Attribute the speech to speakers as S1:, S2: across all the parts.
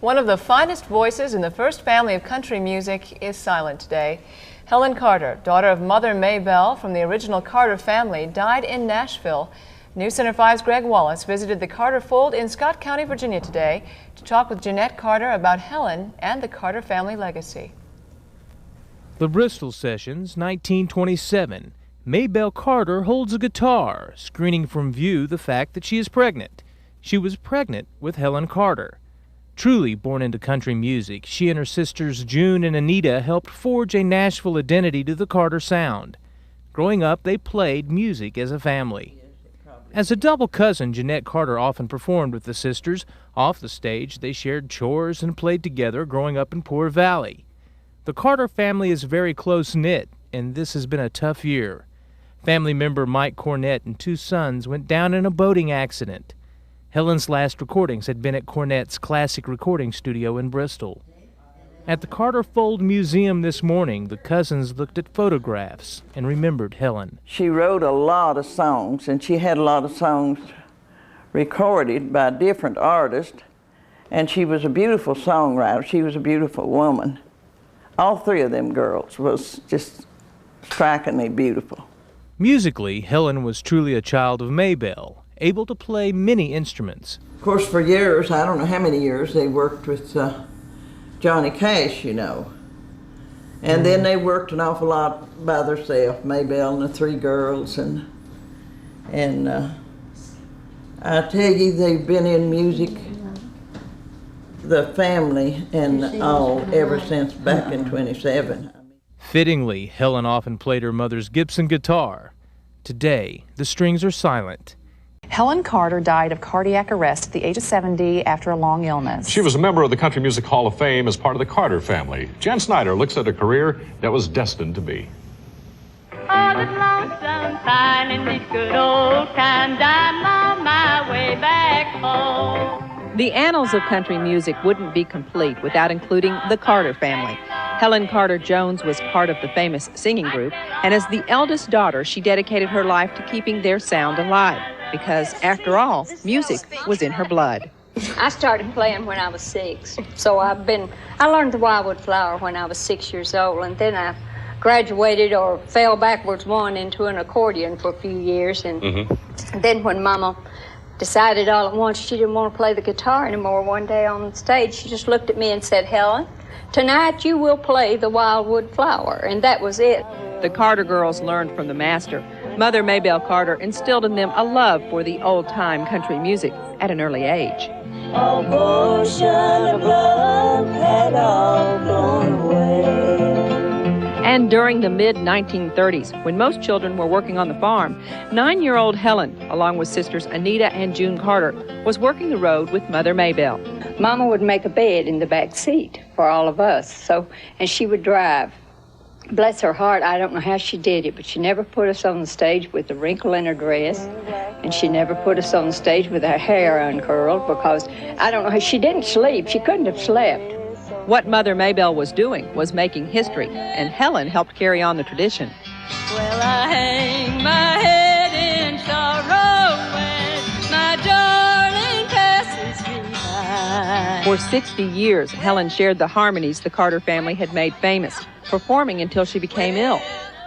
S1: One of the finest voices in the first family of country music is silent today. Helen Carter, daughter of Mother Maybelle from the original Carter family, died in Nashville. News Center 5's Greg Wallace visited the Carter fold in Scott County, Virginia today to talk with Jeanette Carter about Helen and the Carter family legacy.
S2: The Bristol Sessions, 1927. Maybelle Carter holds a guitar, screening from view the fact that she is pregnant. She was pregnant with Helen Carter. Truly born into country music, she and her sisters June and Anita helped forge a Nashville identity to the Carter sound. Growing up, they played music as a family. As a double cousin, Jeanette Carter often performed with the sisters. Off the stage, they shared chores and played together growing up in Poor Valley. The Carter family is very close-knit, and this has been a tough year. Family member Mike Cornett and two sons went down in a boating accident. Helen's last recordings had been at Cornett's classic recording studio in Bristol. At the Carter Fold Museum this morning, the cousins looked at photographs and remembered Helen.
S3: She wrote a lot of songs, and she had a lot of songs recorded by different artists, and she was a beautiful songwriter. She was a beautiful woman. All three of them girls was just strikingly beautiful.
S2: Musically, Helen was truly a child of Maybelle, able to play many instruments.
S3: Of course, for years, I don't know how many years, they worked with Johnny Cash, you know. And then they worked an awful lot by themselves, Maybelle and the three girls. And I tell you, they've been in music, the family and all, ever since back in 27.
S2: Fittingly, Helen often played her mother's Gibson guitar. Today, the strings are silent.
S4: Helen Carter died of cardiac arrest at the age of 70 after a long illness.
S5: She was a member of the Country Music Hall of Fame as part of the Carter family. Jan Snyder looks at a career that was destined to be.
S6: All the lonesome fine in these good old times, I'm on my way back home.
S7: The annals of country music wouldn't be complete without including the Carter family. Helen Carter Jones was part of the famous singing group, and as the eldest daughter, she dedicated her life to keeping their sound alive, because, after all, music was in her blood.
S8: I started playing when I was 6, so I learned the Wildwood Flower when I was 6 years old, and then I graduated or fell backwards one into an accordion for a few years, and then when Mama decided all at once she didn't want to play the guitar anymore, one day on stage, she just looked at me and said, "Helen, tonight you will play the Wildwood Flower," and that was it.
S7: The Carter girls learned from the master. Mother Maybelle Carter instilled in them a love for the old-time country music at an early age.
S6: All motion of love had all gone away.
S7: And during the mid-1930s, when most children were working on the farm, 9-year-old Helen, along with sisters Anita and June Carter, was working the road with Mother Maybelle.
S8: Mama would make a bed in the back seat for all of us, and she would drive. Bless her heart, I don't know how she did it, but she never put us on the stage with a wrinkle in her dress, and she never put us on the stage with her hair uncurled, because, I don't know how, she didn't sleep. She couldn't have slept.
S7: What Mother Maybelle was doing was making history, and Helen helped carry on the tradition.
S6: Well, I hang my head in sorrow when my darling passes me by.
S7: For 60 years, Helen shared the harmonies the Carter family had made famous, performing until she became ill.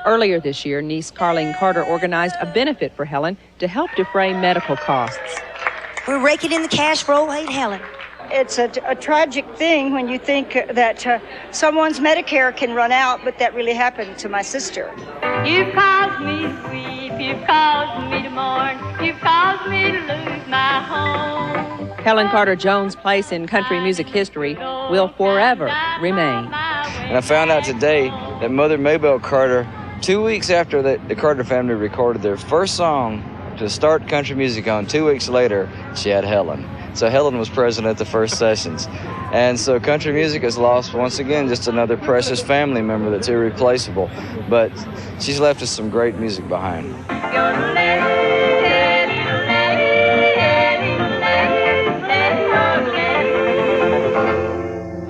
S7: Earlier this year, niece Carlene Carter organized a benefit for Helen to help defray medical costs.
S9: We're raking in the cash for old Helen.
S10: It's a tragic thing when you think that someone's Medicare can run out, but that really happened to my sister.
S6: You've caused me to weep, you've caused me to mourn, you've caused me to lose my home.
S7: Helen Carter Jones' place in country music history will forever remain.
S11: And I found out today that Mother Maybelle Carter, 2 weeks after the Carter family recorded their first song to start country music on, 2 weeks later, she had Helen. So Helen was present at the first sessions. And so country music has lost, once again, just another precious family member that's irreplaceable. But she's left us some great music behind.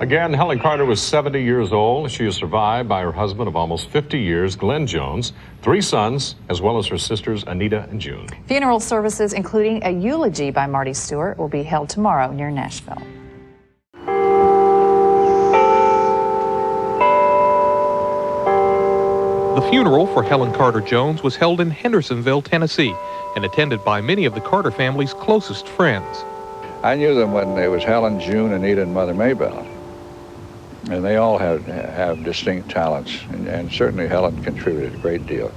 S5: Again, Helen Carter was 70 years old. She is survived by her husband of almost 50 years, Glenn Jones, 3 sons, as well as her sisters Anita and June.
S4: Funeral services, including a eulogy by Marty Stewart, will be held tomorrow near Nashville.
S12: The funeral for Helen Carter Jones was held in Hendersonville, Tennessee, and attended by many of the Carter family's closest friends.
S13: I knew them when it was Helen, June, Anita, and Mother Maybelle. And they all have distinct talents, and certainly Helen contributed a great deal.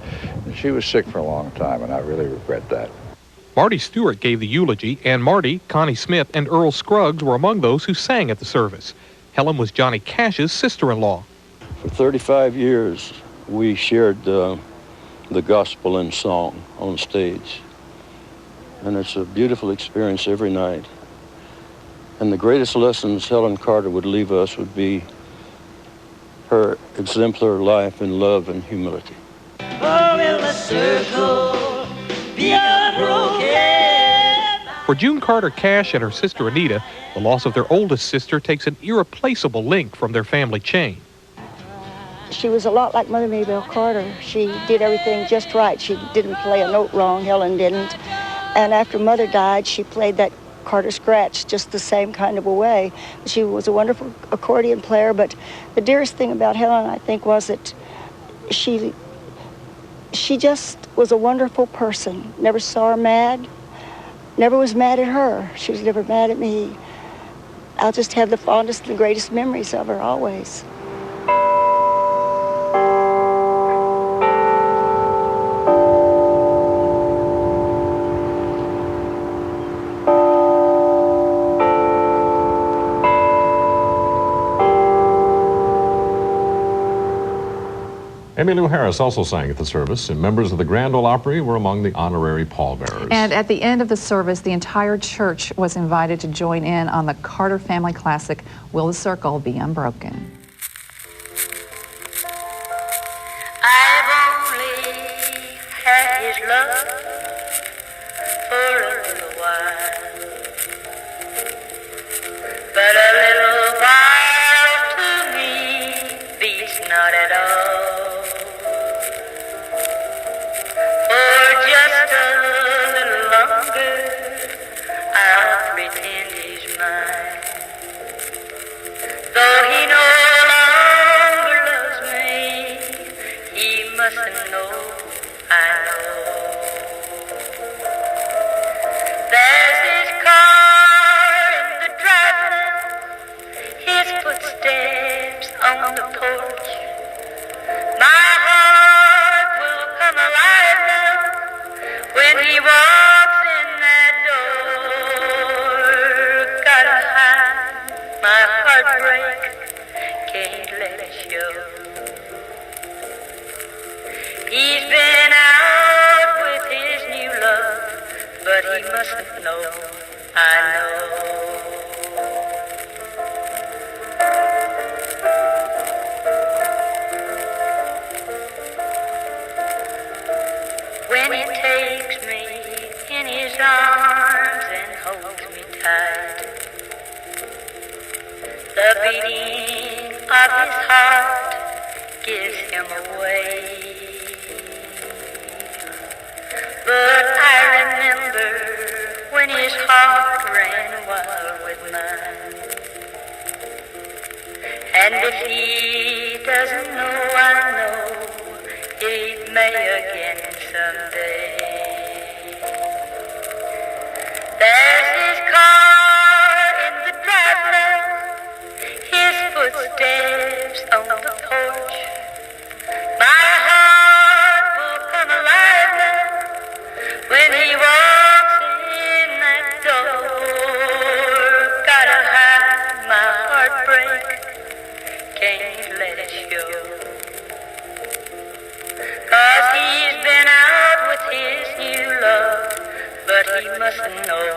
S13: And she was sick for a long time, and I really regret that.
S12: Marty Stewart gave the eulogy, and Marty, Connie Smith, and Earl Scruggs were among those who sang at the service. Helen was Johnny Cash's sister-in-law.
S14: For 35 years, we shared the gospel and song on stage. And it's a beautiful experience every night. And the greatest lessons Helen Carter would leave us would be her exemplary life in love and humility.
S12: For June Carter Cash and her sister Anita, the loss of their oldest sister takes an irreplaceable link from their family chain.
S10: She was a lot like Mother Maybelle Carter. She did everything just right. She didn't play a note wrong, Helen didn't. And after Mother died, she played that Carter scratch just the same kind of a way. She was a wonderful accordion player, but the dearest thing about Helen, I think, was that she just was a wonderful person. Never saw her mad, never was mad at her. She was never mad at me. I'll just have the fondest and greatest memories of her always.
S5: Emmylou Harris also sang at the service, and members of the Grand Ole Opry were among the honorary pallbearers.
S4: And at the end of the service, the entire church was invited to join in on the Carter family classic, Will the Circle Be Unbroken?
S6: I've only had his love for a little while, but a little while to me beats not at all. For just a little longer, I'll pretend he's mine. Though he no longer loves me, he mustn't know I know. There's his car in the driveway, his footsteps on the porch. My heart will come alive now when he walks in that door. Gotta hide my heartbreak, can't let it show. He's been out with his new love, but he mustn't know I know. When he takes me in his arms and holds me tight, the beating of his heart gives him away. But I remember when his heart ran wild with mine. And if he doesn't know, I know he may again someday. There's his car in the driveway, his footsteps on the porch. My heart will come alive now when he walks in that door. Gotta hide my heartbreak, can't let it show. 'Cause he's been out with his new love, but he mustn't know